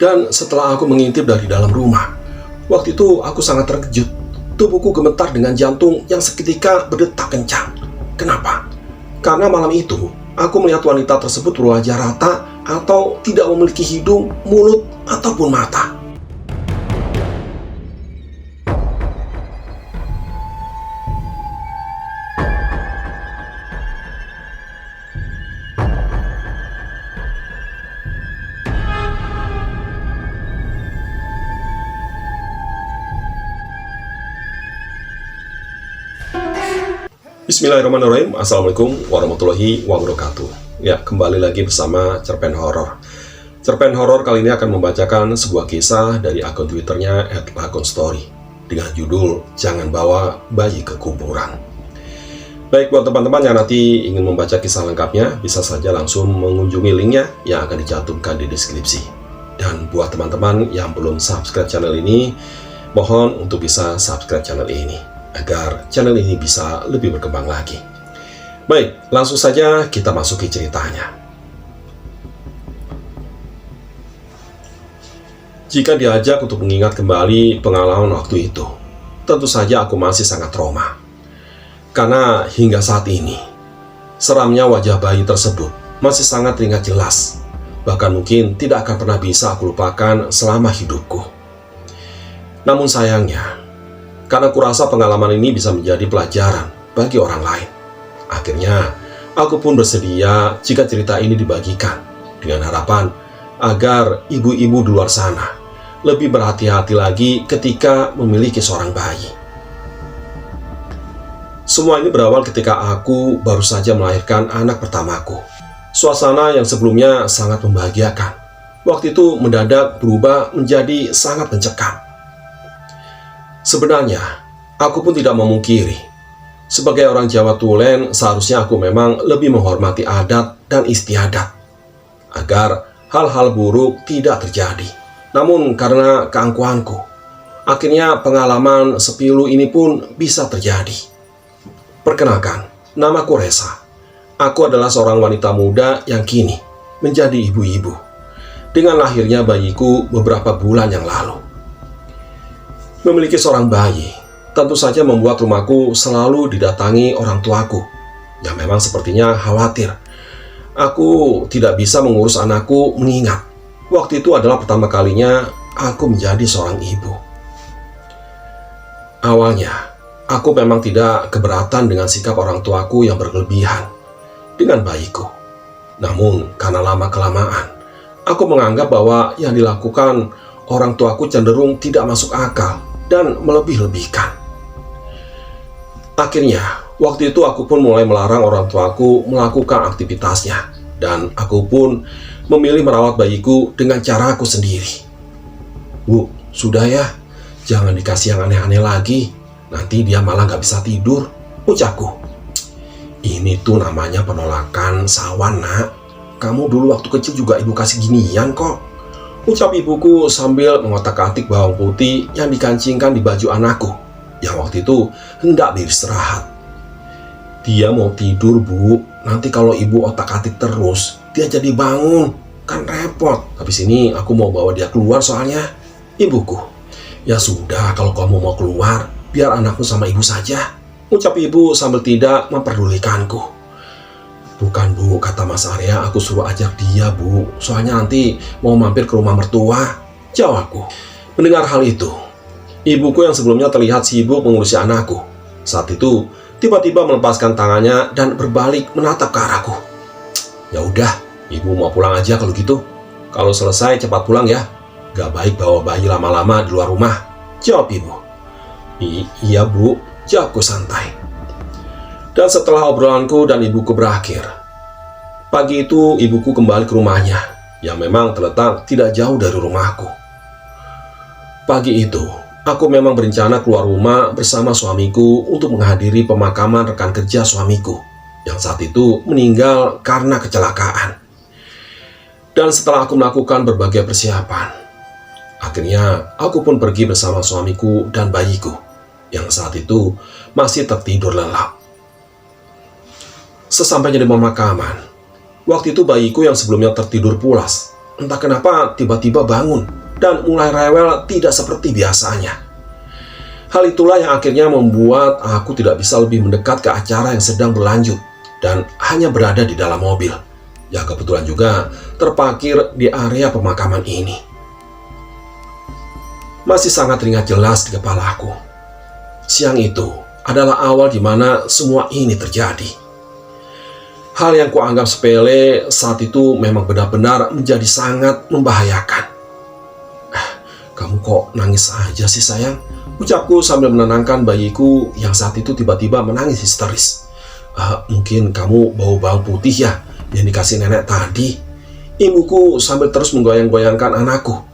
Dan setelah aku mengintip dari dalam rumah, waktu itu aku sangat terkejut. Tubuhku gemetar dengan jantung yang seketika berdetak kencang. Kenapa? Karena malam itu, aku melihat wanita tersebut berwajah rata atau tidak memiliki hidung, mulut, ataupun mata. Bismillahirrahmanirrahim. Assalamualaikum warahmatullahi wabarakatuh. Ya, kembali lagi bersama Cerpen Horor. Cerpen Horor kali ini akan membacakan sebuah kisah dari akun Twitternya @lakonstory dengan judul Jangan Bawa Bayi ke Kuburan. Baik, buat teman-teman yang nanti ingin membaca kisah lengkapnya, bisa saja langsung mengunjungi linknya yang akan dicantumkan di deskripsi. Dan buat teman-teman yang belum subscribe channel ini, mohon untuk bisa subscribe channel ini agar channel ini bisa lebih berkembang lagi. Baik, langsung saja kita masuki ceritanya. Jika diajak untuk mengingat kembali pengalaman waktu itu, tentu saja aku masih sangat trauma. Karena hingga saat ini, seramnya wajah bayi tersebut masih sangat teringat jelas. Bahkan mungkin tidak akan pernah bisa aku lupakan selama hidupku. Namun sayangnya, karena kurasa pengalaman ini bisa menjadi pelajaran bagi orang lain. Akhirnya, aku pun bersedia jika cerita ini dibagikan dengan harapan agar ibu-ibu di luar sana lebih berhati-hati lagi ketika memiliki seorang bayi. Semua ini berawal ketika aku baru saja melahirkan anak pertamaku. Suasana yang sebelumnya sangat membahagiakan, waktu itu mendadak berubah menjadi sangat mencekam. Sebenarnya, aku pun tidak memungkiri. Sebagai orang Jawa Tulen, seharusnya aku memang lebih menghormati adat dan istiadat agar hal-hal buruk tidak terjadi. Namun karena keangkuhanku, akhirnya pengalaman sepilu ini pun bisa terjadi. Perkenalkan, namaku Resa. Aku adalah seorang wanita muda yang kini menjadi ibu-ibu dengan lahirnya bayiku beberapa bulan yang lalu. Memiliki seorang bayi tentu saja membuat rumahku selalu didatangi orang tuaku yang memang sepertinya khawatir aku tidak bisa mengurus anakku, mengingat waktu itu adalah pertama kalinya aku menjadi seorang ibu. Awalnya, aku memang tidak keberatan dengan sikap orang tuaku yang berlebihan dengan bayiku. Namun, karena lama-kelamaan, aku menganggap bahwa yang dilakukan orang tuaku cenderung tidak masuk akal dan melebih-lebihkan. Akhirnya, waktu itu aku pun mulai melarang orang tuaku melakukan aktivitasnya, dan aku pun memilih merawat bayiku dengan cara aku sendiri. Bu, sudah ya, jangan dikasih yang aneh-aneh lagi, nanti dia malah gak bisa tidur, ucapku. Ini tuh namanya penolakan sawan, nak. Kamu dulu waktu kecil juga ibu kasih ginian kok, ucap ibuku sambil mengotak-atik bawang putih yang dikancingkan di baju anakku yang waktu itu hendak beristirahat. Dia mau tidur, Bu. Nanti kalau ibu otak-atik terus, dia jadi bangun. Kan repot. Habis ini aku mau bawa dia keluar soalnya, ibuku. Ya sudah, kalau kamu mau keluar, biar anakku sama ibu saja, ucap ibu sambil tidak memperdulikanku. Bukan, Bu, kata Mas Arya, aku suruh ajak dia, Bu. Soalnya nanti mau mampir ke rumah mertua, jawabku. Mendengar hal itu, ibuku yang sebelumnya terlihat sibuk mengurusi anakku, saat itu tiba-tiba melepaskan tangannya dan berbalik menatap ke arahku. Ya udah, ibu mau pulang aja kalau gitu. Kalau selesai cepat pulang ya. Gak baik bawa bayi lama-lama di luar rumah, jawab ibu. Iya, Bu, jawabku santai. Dan setelah obrolanku dan ibuku berakhir, pagi itu ibuku kembali ke rumahnya yang memang terletak tidak jauh dari rumahku. Pagi itu, aku memang berencana keluar rumah bersama suamiku untuk menghadiri pemakaman rekan kerja suamiku yang saat itu meninggal karena kecelakaan. Dan setelah aku melakukan berbagai persiapan, akhirnya aku pun pergi bersama suamiku dan bayiku yang saat itu masih tertidur lelap. Sesampainya di pemakaman, waktu itu bayiku yang sebelumnya tertidur pulas entah kenapa tiba-tiba bangun dan mulai rewel tidak seperti biasanya. Hal itulah yang akhirnya membuat aku tidak bisa lebih mendekat ke acara yang sedang berlanjut dan hanya berada di dalam mobil. Ya kebetulan juga terparkir di area pemakaman ini. Masih sangat teringat jelas di kepalaku. Siang itu adalah awal di mana semua ini terjadi. Hal yang kuanggap sepele saat itu memang benar-benar menjadi sangat membahayakan. Kamu kok nangis aja sih sayang? Ucapku sambil menenangkan bayiku yang saat itu tiba-tiba menangis histeris. Mungkin kamu bau bawang putih ya yang dikasih nenek tadi. Ibuku sambil terus menggoyang-goyangkan anakku.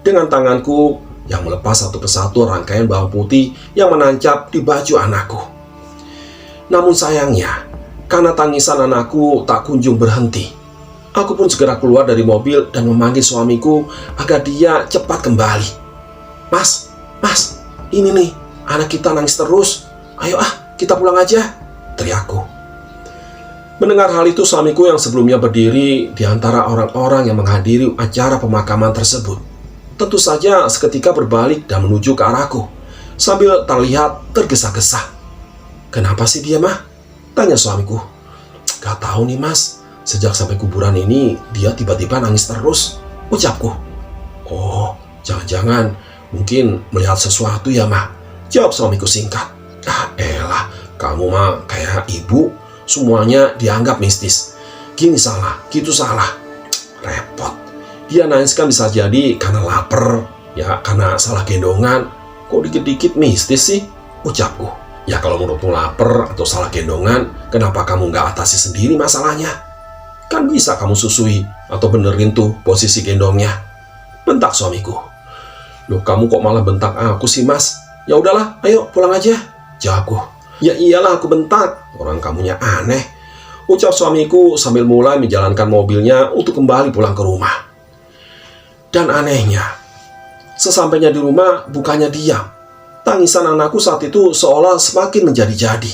Dengan tanganku yang melepas satu persatu rangkaian bawang putih yang menancap di baju anakku. Namun sayangnya, karena tangisan anakku tak kunjung berhenti, aku pun segera keluar dari mobil dan memanggil suamiku agar dia cepat kembali. Mas, ini nih, anak kita nangis terus. Ayo kita pulang aja, teriakku. Mendengar hal itu, suamiku yang sebelumnya berdiri di antara orang-orang yang menghadiri acara pemakaman tersebut tentu saja seketika berbalik dan menuju ke arahku sambil terlihat tergesa-gesa. Kenapa sih dia, Mah? Tanya suamiku. Gak tahu nih, Mas. Sejak sampai kuburan ini, dia tiba-tiba nangis terus, ucapku. Oh, jangan-jangan mungkin melihat sesuatu ya, Mah? Jawab suamiku singkat. Elah, kamu mah kayak ibu, semuanya dianggap mistis. Gini salah, gitu salah. Repot. Dia nangis kan bisa jadi karena lapar, ya karena salah gendongan. Kok dikit-dikit mistis sih? Ucapku. Ya kalau menurutmu lapar atau salah gendongan, kenapa kamu nggak atasi sendiri masalahnya? Kan bisa kamu susui atau benerin tuh posisi gendongnya. Bentak suamiku. Loh, kamu kok malah bentak aku sih, Mas? Ya udahlah, ayo pulang aja, jawabku. Ya iyalah aku bentak, orang kamunya aneh, ucap suamiku sambil mulai menjalankan mobilnya untuk kembali pulang ke rumah. Dan anehnya, sesampainya di rumah bukannya diam. Tangisan anakku saat itu seolah semakin menjadi-jadi.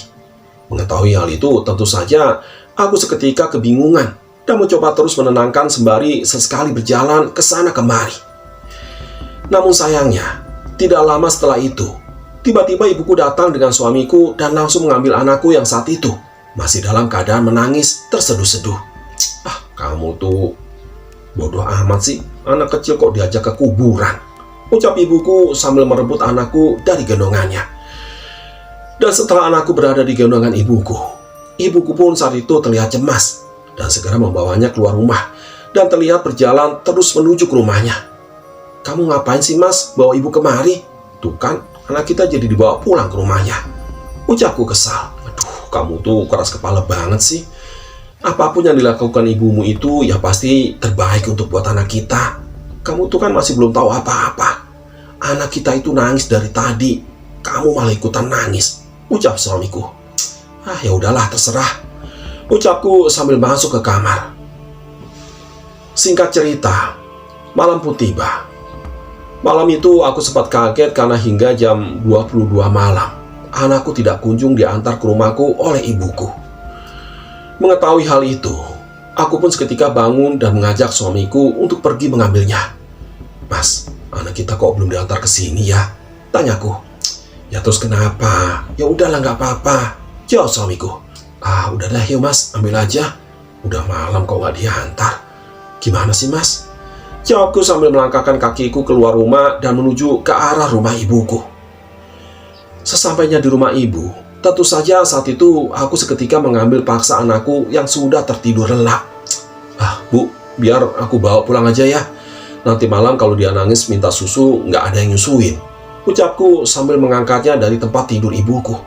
Mengetahui hal itu, tentu saja aku seketika kebingungan dan mencoba terus menenangkan sembari sesekali berjalan ke sana kemari. Namun sayangnya, tidak lama setelah itu, tiba-tiba ibuku datang dengan suamiku dan langsung mengambil anakku yang saat itu masih dalam keadaan menangis terseduh-seduh. Kamu tuh bodoh amat sih, anak kecil kok diajak ke kuburan, ucap ibuku sambil merebut anakku dari gendongannya. Dan setelah anakku berada di gendongan ibuku pun saat itu terlihat cemas dan segera membawanya keluar rumah dan terlihat berjalan terus menuju ke rumahnya. Kamu ngapain sih, Mas, bawa ibu kemari? Tuh kan, anak kita jadi dibawa pulang ke rumahnya, ucapku kesal. Aduh, kamu tuh keras kepala banget sih. Apapun yang dilakukan ibumu itu ya pasti terbaik untuk buat anak kita. Kamu tuh kan masih belum tahu apa-apa. Anak kita itu nangis dari tadi, kamu malah ikutan nangis, ucap suamiku. Ya udahlah, terserah, ucapku sambil masuk ke kamar. Singkat cerita, malam pun tiba. Malam itu aku sempat kaget karena hingga jam 22 malam, anakku tidak kunjung diantar ke rumahku oleh ibuku. Mengetahui hal itu, aku pun seketika bangun dan mengajak suamiku untuk pergi mengambilnya. Mas, anak kita kok belum diantar ke sini ya? Tanyaku. Ya terus kenapa? Ya udahlah nggak apa-apa, jawab suamiku. Udah deh yuk Mas, ambil aja. Udah malam kok nggak diantar. Gimana sih Mas? Jawabku sambil melangkahkan kakiku keluar rumah dan menuju ke arah rumah ibuku. Sesampainya di rumah ibu, tentu saja saat itu aku seketika mengambil paksa anakku yang sudah tertidur lelap. Bu, biar aku bawa pulang aja ya. Nanti malam kalau dia nangis minta susu, nggak ada yang nyusuin, ucapku sambil mengangkatnya dari tempat tidur ibuku.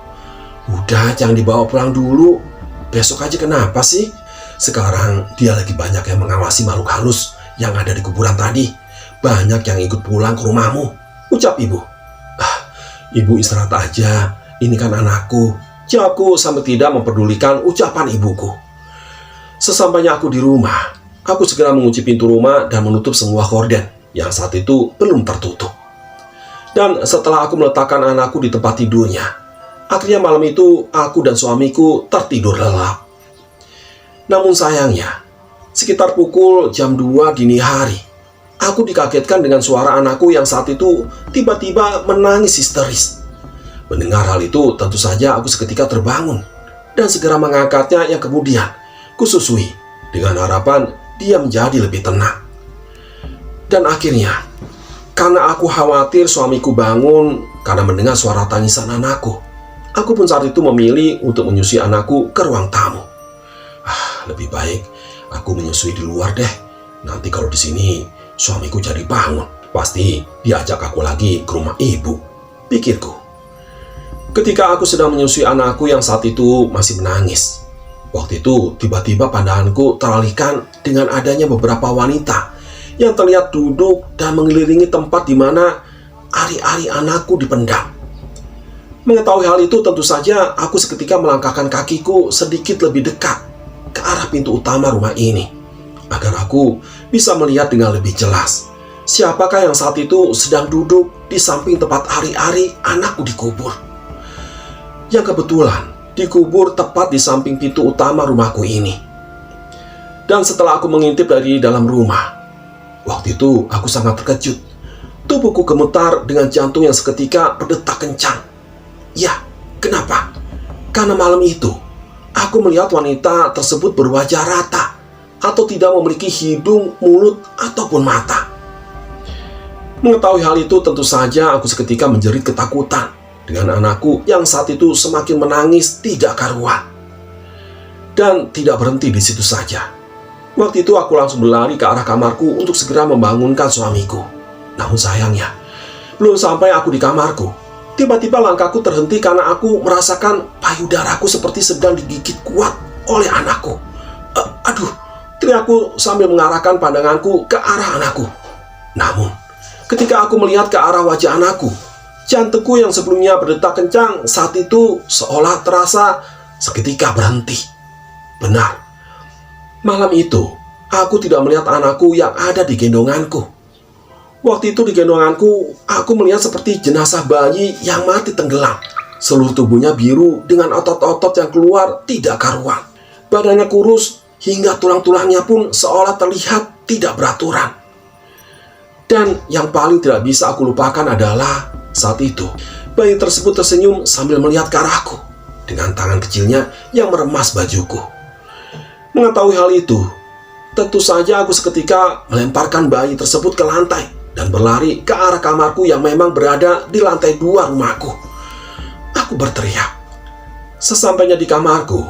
Udah, jangan dibawa pulang dulu. Besok aja kenapa sih? Sekarang dia lagi banyak yang mengawasi makhluk halus yang ada di kuburan tadi. Banyak yang ikut pulang ke rumahmu, ucap ibu. Ibu istirahat aja. Ini kan anakku, jawabku sambil tidak memperdulikan ucapan ibuku. Sesampainya aku di rumah, aku segera mengunci pintu rumah dan menutup semua gorden yang saat itu belum tertutup. Dan setelah aku meletakkan anakku di tempat tidurnya, akhirnya malam itu aku dan suamiku tertidur lelap. Namun sayangnya, Sekitar pukul jam 2 dini hari, aku dikagetkan dengan suara anakku yang saat itu tiba-tiba menangis histeris. Mendengar hal itu, tentu saja aku seketika terbangun dan segera mengangkatnya yang kemudian kususui dengan harapan dia menjadi lebih tenang. Dan akhirnya, karena aku khawatir suamiku bangun karena mendengar suara tangisan anakku, aku pun saat itu memilih untuk menyusui anakku ke ruang tamu. Lebih baik aku menyusui di luar deh. Nanti kalau di sini suamiku jadi bangun, pasti diajak aku lagi ke rumah ibu, pikirku. Ketika aku sedang menyusui anakku yang saat itu masih menangis, waktu itu tiba-tiba pandanganku teralihkan dengan adanya beberapa wanita yang terlihat duduk dan mengelilingi tempat di mana ari-ari anakku dipendam. Mengetahui hal itu, tentu saja aku seketika melangkahkan kakiku sedikit lebih dekat ke arah pintu utama rumah ini, agar aku bisa melihat dengan lebih jelas siapakah yang saat itu sedang duduk di samping tempat ari-ari anakku dikubur. Yang kebetulan dikubur tepat di samping pintu utama rumahku ini. Dan setelah aku mengintip dari dalam rumah, waktu itu aku sangat terkejut. Tubuhku gemetar dengan jantung yang seketika berdetak kencang. Ya, kenapa? Karena malam itu aku melihat wanita tersebut berwajah rata atau tidak memiliki hidung, mulut, ataupun mata. Mengetahui hal itu, tentu saja aku seketika menjerit ketakutan dengan anakku yang saat itu semakin menangis tidak karuan. Dan tidak berhenti di situ saja. Waktu itu aku langsung berlari ke arah kamarku untuk segera membangunkan suamiku. Namun sayangnya, belum sampai aku di kamarku, tiba-tiba langkahku terhenti karena aku merasakan payudaraku seperti sedang digigit kuat oleh anakku. Aduh, teriakku sambil mengarahkan pandanganku ke arah anakku. Namun, ketika aku melihat ke arah wajah anakku, jantungku yang sebelumnya berdetak kencang saat itu seolah terasa seketika berhenti. Benar, malam itu aku tidak melihat anakku yang ada di gendonganku. Waktu itu di gendonganku, aku melihat seperti jenazah bayi yang mati tenggelam. Seluruh tubuhnya biru dengan otot-otot yang keluar tidak karuan. Badannya kurus hingga tulang-tulangnya pun seolah terlihat tidak beraturan. Dan yang paling tidak bisa aku lupakan adalah saat itu bayi tersebut tersenyum sambil melihat ke arahku dengan tangan kecilnya yang meremas bajuku. Mengetahui hal itu, tentu saja aku seketika melemparkan bayi tersebut ke lantai dan berlari ke arah kamarku yang memang berada di lantai 2 rumahku. Aku berteriak. Sesampainya di kamarku,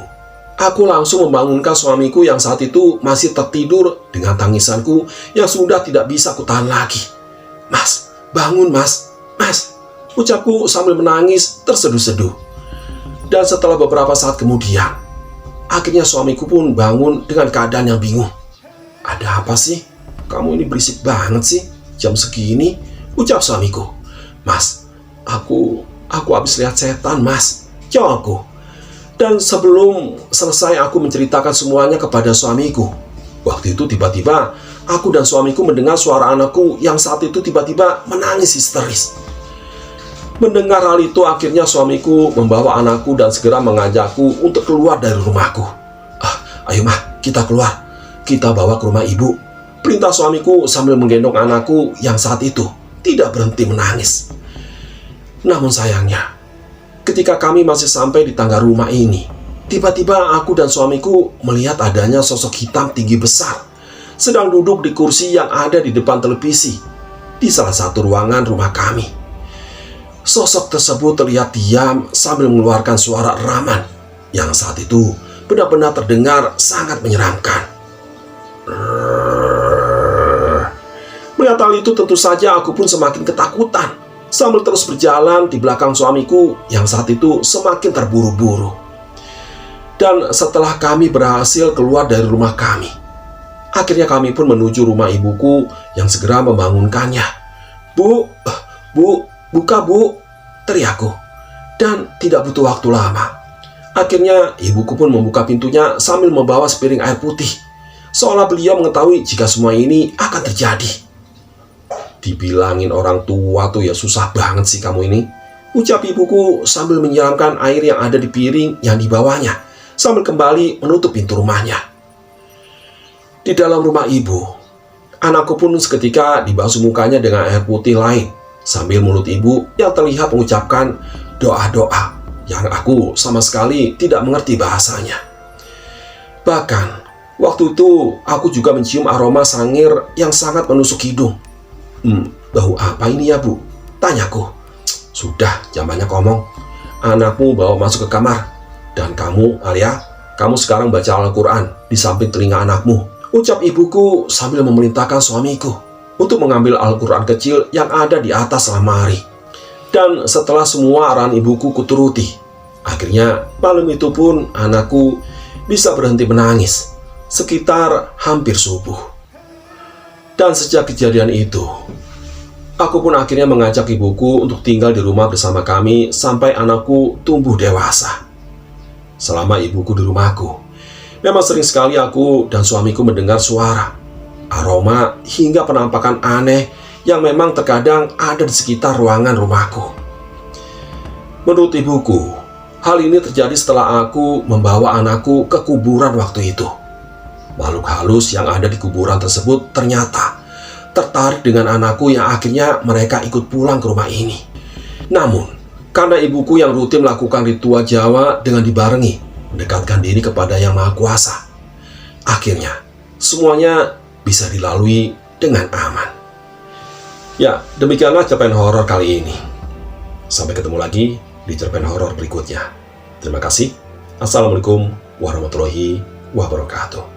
aku langsung membangunkan suamiku yang saat itu masih tertidur dengan tangisanku yang sudah tidak bisa kutahan lagi. "Mas, bangun mas, mas," ucapku sambil menangis terseduh-seduh. Dan setelah beberapa saat kemudian, akhirnya suamiku pun bangun dengan keadaan yang bingung. "Ada apa sih? Kamu ini berisik banget sih jam segini," ucap suamiku. "Mas, aku habis lihat setan mas," jawabku. Dan sebelum selesai aku menceritakan semuanya kepada suamiku, waktu itu tiba-tiba aku dan suamiku mendengar suara anakku yang saat itu tiba-tiba menangis histeris. Mendengar hal itu, akhirnya suamiku membawa anakku dan segera mengajakku untuk keluar dari rumahku. "Ayo mah, kita keluar. Kita bawa ke rumah ibu," perintah suamiku sambil menggendong anakku yang saat itu tidak berhenti menangis. Namun sayangnya, ketika kami masih sampai di tangga rumah ini, tiba-tiba aku dan suamiku melihat adanya sosok hitam tinggi besar sedang duduk di kursi yang ada di depan televisi di salah satu ruangan rumah kami. Sosok tersebut terlihat diam sambil mengeluarkan suara eraman yang saat itu benar-benar terdengar sangat menyeramkan. Melihat hal itu, tentu saja aku pun semakin ketakutan sambil terus berjalan di belakang suamiku yang saat itu semakin terburu-buru. Dan setelah kami berhasil keluar dari rumah kami, akhirnya kami pun menuju rumah ibuku yang segera membangunkannya. Bu, buka bu," teriakku. Dan tidak butuh waktu lama, akhirnya ibuku pun membuka pintunya sambil membawa sepiring air putih, seolah beliau mengetahui jika semua ini akan terjadi. "Dibilangin orang tua tuh ya susah banget sih kamu ini," ucap ibuku sambil menyiramkan air yang ada di piring yang dibawanya, sambil kembali menutup pintu rumahnya. Di dalam rumah ibu, anakku pun seketika dibasuh mukanya dengan air putih lain, sambil mulut ibu yang terlihat mengucapkan doa-doa yang aku sama sekali tidak mengerti bahasanya. Bahkan, waktu itu aku juga mencium aroma sangir yang sangat menusuk hidung. Bau apa ini ya, Bu? Tanyaku. Sudah, jangan banyak ngomong. Anakmu bawa masuk ke kamar. Dan kamu, Alia, kamu sekarang baca Al-Quran di samping telinga anakmu, ucap ibuku sambil memerintahkan suamiku untuk mengambil Al-Quran kecil yang ada di atas lemari. Dan setelah semua arahan ibuku kuturuti, akhirnya malam itu pun anakku bisa berhenti menangis sekitar hampir subuh. Dan sejak kejadian itu, aku pun akhirnya mengajak ibuku untuk tinggal di rumah bersama kami sampai anakku tumbuh dewasa. Selama ibuku di rumahku, memang sering sekali aku dan suamiku mendengar suara, aroma, hingga penampakan aneh yang memang terkadang ada di sekitar ruangan rumahku. Menurut ibuku, hal ini terjadi setelah aku membawa anakku ke kuburan waktu itu. Makhluk halus yang ada di kuburan tersebut ternyata tertarik dengan anakku yang akhirnya mereka ikut pulang ke rumah ini. Namun, karena ibuku yang rutin melakukan ritual Jawa dengan dibarengi mendekatkan diri kepada Yang Maha Kuasa, akhirnya semuanya bisa dilalui dengan aman. Ya, demikianlah cerpen horor kali ini. Sampai ketemu lagi di cerpen horor berikutnya. Terima kasih. Assalamualaikum warahmatullahi wabarakatuh.